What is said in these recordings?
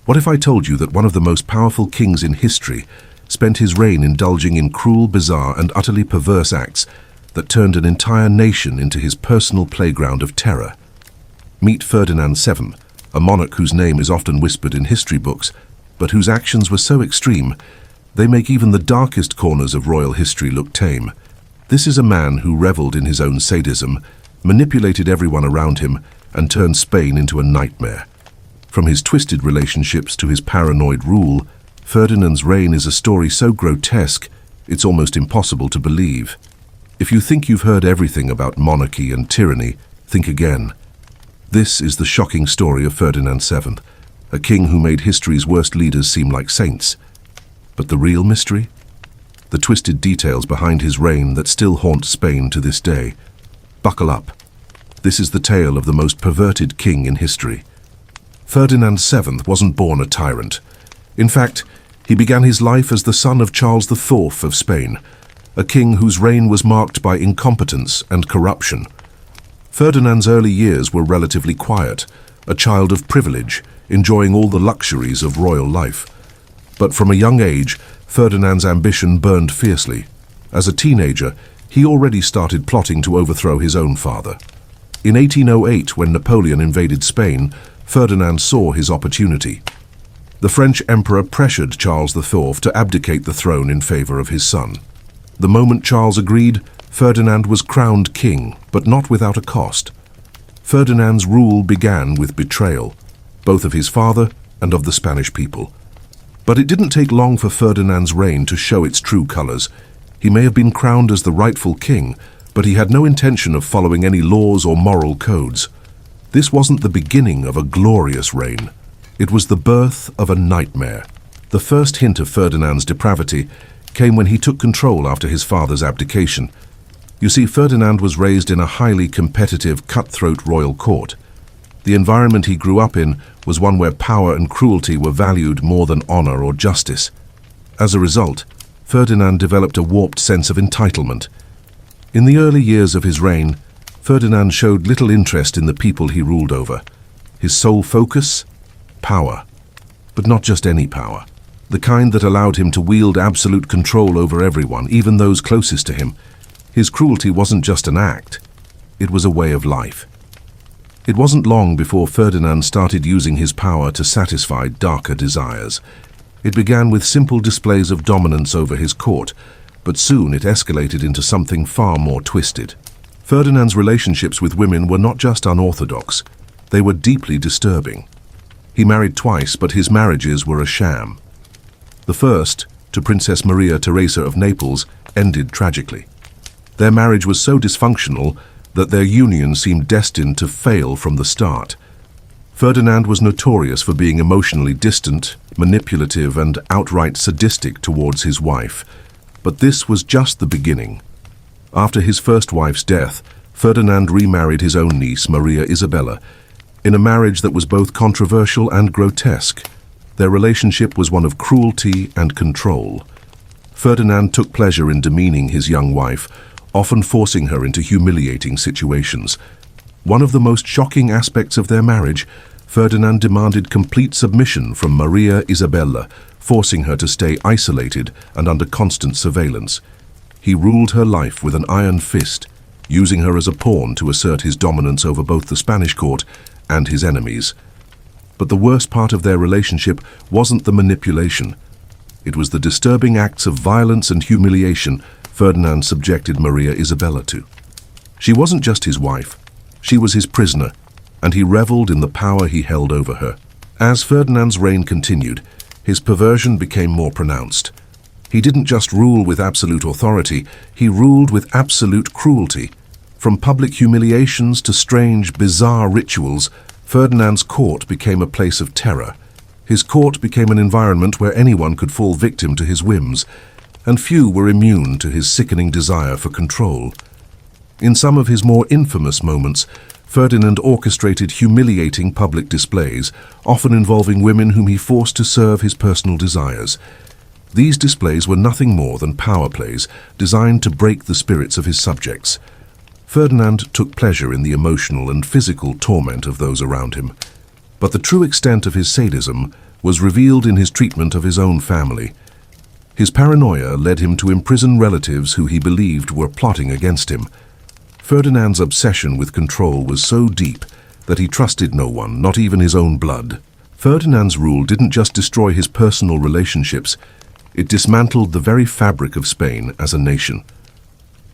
What if I told you that one of the most powerful kings in history spent his reign indulging in cruel, bizarre, and utterly perverse acts that turned an entire nation into his personal playground of terror? Meet Ferdinand VII, a monarch whose name is often whispered in history books, but whose actions were so extreme, they make even the darkest corners of royal history look tame. This is a man who reveled in his own sadism, manipulated everyone around him, and turned Spain into a nightmare. From his twisted relationships to his paranoid rule, Ferdinand's reign is a story so grotesque, it's almost impossible to believe. If you think you've heard everything about monarchy and tyranny, think again. This is the shocking story of Ferdinand VII, a king who made history's worst leaders seem like saints. But the real mystery? The twisted details behind his reign that still haunt Spain to this day. Buckle up. This is the tale of the most perverted king in history. Ferdinand VII wasn't born a tyrant. In fact, he began his life as the son of Charles IV of Spain, a king whose reign was marked by incompetence and corruption. Ferdinand's early years were relatively quiet, a child of privilege, enjoying all the luxuries of royal life. But from a young age, Ferdinand's ambition burned fiercely. As a teenager, he already started plotting to overthrow his own father. In 1808, when Napoleon invaded Spain, Ferdinand saw his opportunity. The French emperor pressured Charles IV to abdicate the throne in favor of his son. The moment Charles agreed, Ferdinand was crowned king, but not without a cost. Ferdinand's rule began with betrayal, both of his father and of the Spanish people. But it didn't take long for Ferdinand's reign to show its true colors. He may have been crowned as the rightful king, but he had no intention of following any laws or moral codes. This wasn't the beginning of a glorious reign. It was the birth of a nightmare. The first hint of Ferdinand's depravity came when he took control after his father's abdication. You see, Ferdinand was raised in a highly competitive, cutthroat royal court. The environment he grew up in was one where power and cruelty were valued more than honor or justice. As a result, Ferdinand developed a warped sense of entitlement. In the early years of his reign, Ferdinand showed little interest in the people he ruled over. His sole focus? Power. But not just any power. The kind that allowed him to wield absolute control over everyone, even those closest to him. His cruelty wasn't just an act. It was a way of life. It wasn't long before Ferdinand started using his power to satisfy darker desires. It began with simple displays of dominance over his court, but soon it escalated into something far more twisted. Ferdinand's relationships with women were not just unorthodox, they were deeply disturbing. He married twice, but his marriages were a sham. The first, to Princess Maria Theresa of Naples, ended tragically. Their marriage was so dysfunctional that their union seemed destined to fail from the start. Ferdinand was notorious for being emotionally distant, manipulative, and outright sadistic towards his wife. But this was just the beginning. After his first wife's death, Ferdinand remarried his own niece, Maria Isabella, in a marriage that was both controversial and grotesque. Their relationship was one of cruelty and control. Ferdinand took pleasure in demeaning his young wife, often forcing her into humiliating situations. One of the most shocking aspects of their marriage, Ferdinand demanded complete submission from Maria Isabella, forcing her to stay isolated and under constant surveillance. He ruled her life with an iron fist, using her as a pawn to assert his dominance over both the Spanish court and his enemies. But the worst part of their relationship wasn't the manipulation. It was the disturbing acts of violence and humiliation Ferdinand subjected Maria Isabella to. She wasn't just his wife, she was his prisoner, and he reveled in the power he held over her. As Ferdinand's reign continued, his perversion became more pronounced. He didn't just rule with absolute authority, he ruled with absolute cruelty. From public humiliations to strange, bizarre rituals, Ferdinand's court became a place of terror. His court became an environment where anyone could fall victim to his whims, and few were immune to his sickening desire for control. In some of his more infamous moments, Ferdinand orchestrated humiliating public displays, often involving women whom he forced to serve his personal desires. These displays were nothing more than power plays designed to break the spirits of his subjects. Ferdinand took pleasure in the emotional and physical torment of those around him. But the true extent of his sadism was revealed in his treatment of his own family. His paranoia led him to imprison relatives who he believed were plotting against him. Ferdinand's obsession with control was so deep that he trusted no one, not even his own blood. Ferdinand's rule didn't just destroy his personal relationships, it dismantled the very fabric of Spain as a nation.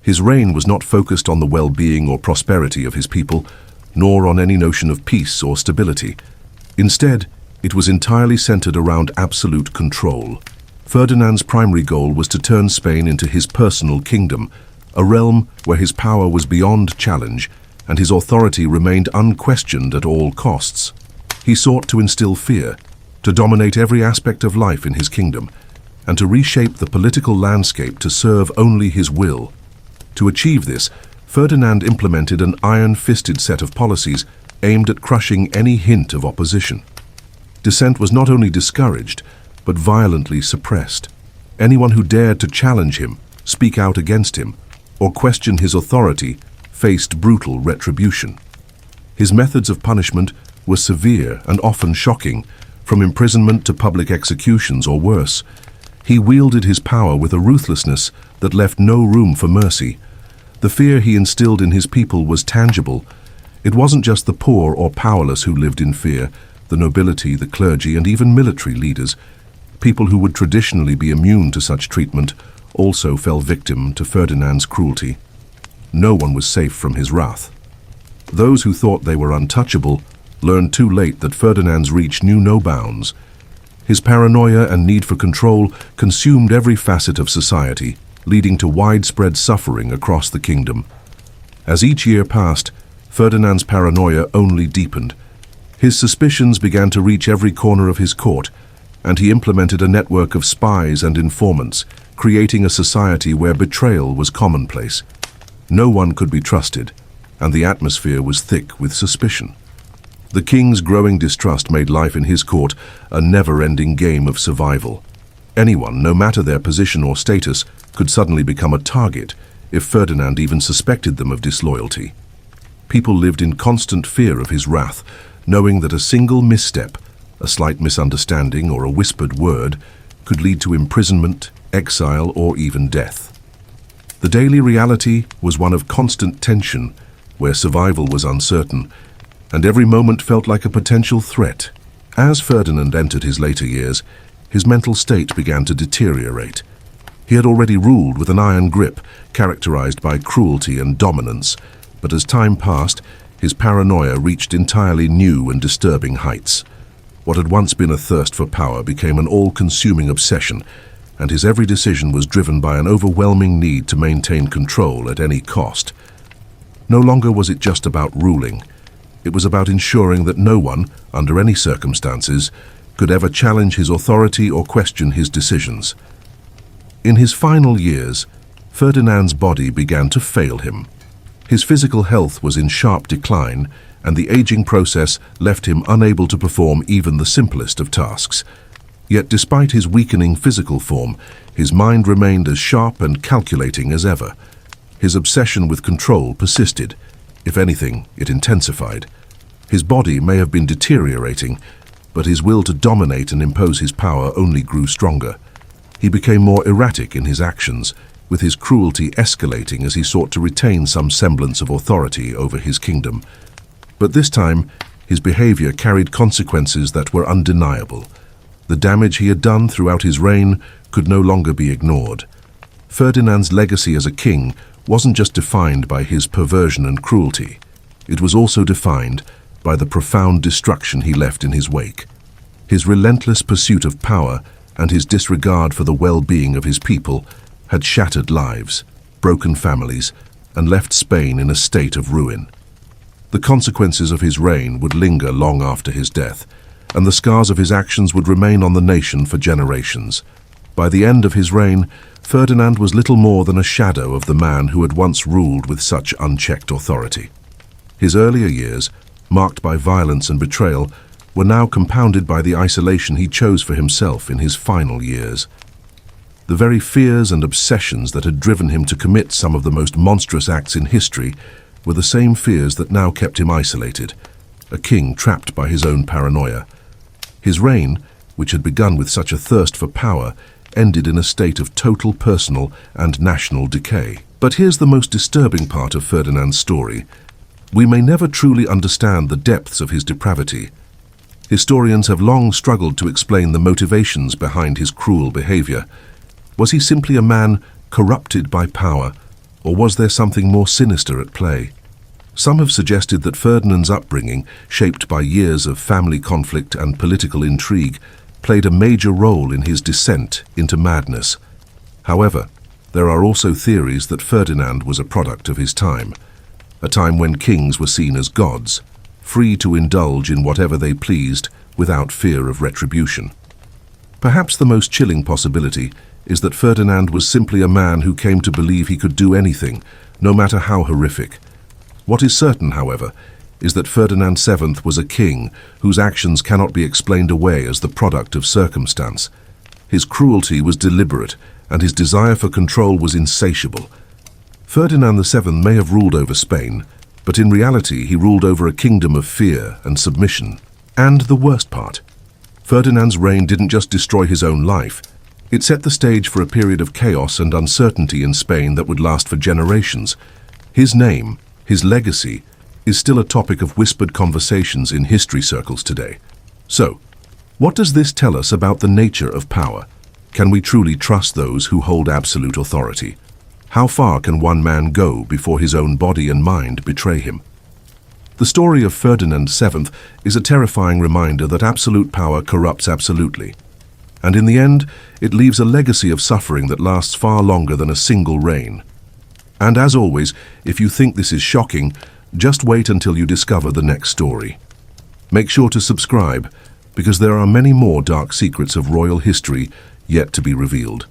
His reign was not focused on the well-being or prosperity of his people, nor on any notion of peace or stability. Instead, it was entirely centered around absolute control. Ferdinand's primary goal was to turn Spain into his personal kingdom, a realm where his power was beyond challenge and his authority remained unquestioned at all costs. He sought to instill fear, to dominate every aspect of life in his kingdom, and to reshape the political landscape to serve only his will. To achieve this, Ferdinand implemented an iron-fisted set of policies aimed at crushing any hint of opposition. Dissent was not only discouraged, but violently suppressed. Anyone who dared to challenge him, speak out against him, or question his authority faced brutal retribution. His methods of punishment were severe and often shocking, from imprisonment to public executions or worse. He wielded his power with a ruthlessness that left no room for mercy. The fear he instilled in his people was tangible. It wasn't just the poor or powerless who lived in fear, the nobility, the clergy, and even military leaders. People who would traditionally be immune to such treatment also fell victim to Ferdinand's cruelty. No one was safe from his wrath. Those who thought they were untouchable learned too late that Ferdinand's reach knew no bounds. His paranoia and need for control consumed every facet of society, leading to widespread suffering across the kingdom. As each year passed, Ferdinand's paranoia only deepened. His suspicions began to reach every corner of his court, and he implemented a network of spies and informants, creating a society where betrayal was commonplace. No one could be trusted, and the atmosphere was thick with suspicion. The king's growing distrust made life in his court a never-ending game of survival. Anyone, no matter their position or status, could suddenly become a target if Ferdinand even suspected them of disloyalty. People lived in constant fear of his wrath, knowing that a single misstep, a slight misunderstanding or a whispered word, could lead to imprisonment, exile, or even death. The daily reality was one of constant tension, where survival was uncertain, and every moment felt like a potential threat. As Ferdinand entered his later years, his mental state began to deteriorate. He had already ruled with an iron grip, characterized by cruelty and dominance, but as time passed, his paranoia reached entirely new and disturbing heights. What had once been a thirst for power became an all-consuming obsession, and his every decision was driven by an overwhelming need to maintain control at any cost. No longer was it just about ruling. It was about ensuring that no one, under any circumstances, could ever challenge his authority or question his decisions. In his final years, Ferdinand's body began to fail him. His physical health was in sharp decline, and the aging process left him unable to perform even the simplest of tasks. Yet despite his weakening physical form, his mind remained as sharp and calculating as ever. His obsession with control persisted. If anything, it intensified. His body may have been deteriorating, but his will to dominate and impose his power only grew stronger. He became more erratic in his actions, with his cruelty escalating as he sought to retain some semblance of authority over his kingdom. But this time, his behavior carried consequences that were undeniable. The damage he had done throughout his reign could no longer be ignored. Ferdinand's legacy as a king wasn't just defined by his perversion and cruelty. It was also defined by the profound destruction he left in his wake. His relentless pursuit of power and his disregard for the well-being of his people had shattered lives, broken families, and left Spain in a state of ruin. The consequences of his reign would linger long after his death, and the scars of his actions would remain on the nation for generations. By the end of his reign, Ferdinand was little more than a shadow of the man who had once ruled with such unchecked authority. His earlier years, marked by violence and betrayal, were now compounded by the isolation he chose for himself in his final years. The very fears and obsessions that had driven him to commit some of the most monstrous acts in history were the same fears that now kept him isolated, a king trapped by his own paranoia. His reign, which had begun with such a thirst for power, ended in a state of total personal and national decay. But here's the most disturbing part of Ferdinand's story. We may never truly understand the depths of his depravity. Historians have long struggled to explain the motivations behind his cruel behavior. Was he simply a man corrupted by power, or was there something more sinister at play? Some have suggested that Ferdinand's upbringing, shaped by years of family conflict and political intrigue, played a major role in his descent into madness. However, there are also theories that Ferdinand was a product of his time, a time when kings were seen as gods, free to indulge in whatever they pleased without fear of retribution. Perhaps the most chilling possibility is that Ferdinand was simply a man who came to believe he could do anything, no matter how horrific. What is certain, however, is that Ferdinand VII was a king whose actions cannot be explained away as the product of circumstance. His cruelty was deliberate, and his desire for control was insatiable. Ferdinand VII may have ruled over Spain, but in reality he ruled over a kingdom of fear and submission. And the worst part, Ferdinand's reign didn't just destroy his own life, it set the stage for a period of chaos and uncertainty in Spain that would last for generations. His name, his legacy, is still a topic of whispered conversations in history circles today. So, what does this tell us about the nature of power? Can we truly trust those who hold absolute authority? How far can one man go before his own body and mind betray him? The story of Ferdinand VII is a terrifying reminder that absolute power corrupts absolutely. And in the end, it leaves a legacy of suffering that lasts far longer than a single reign. And as always, if you think this is shocking, just wait until you discover the next story. Make sure to subscribe, because there are many more dark secrets of royal history yet to be revealed.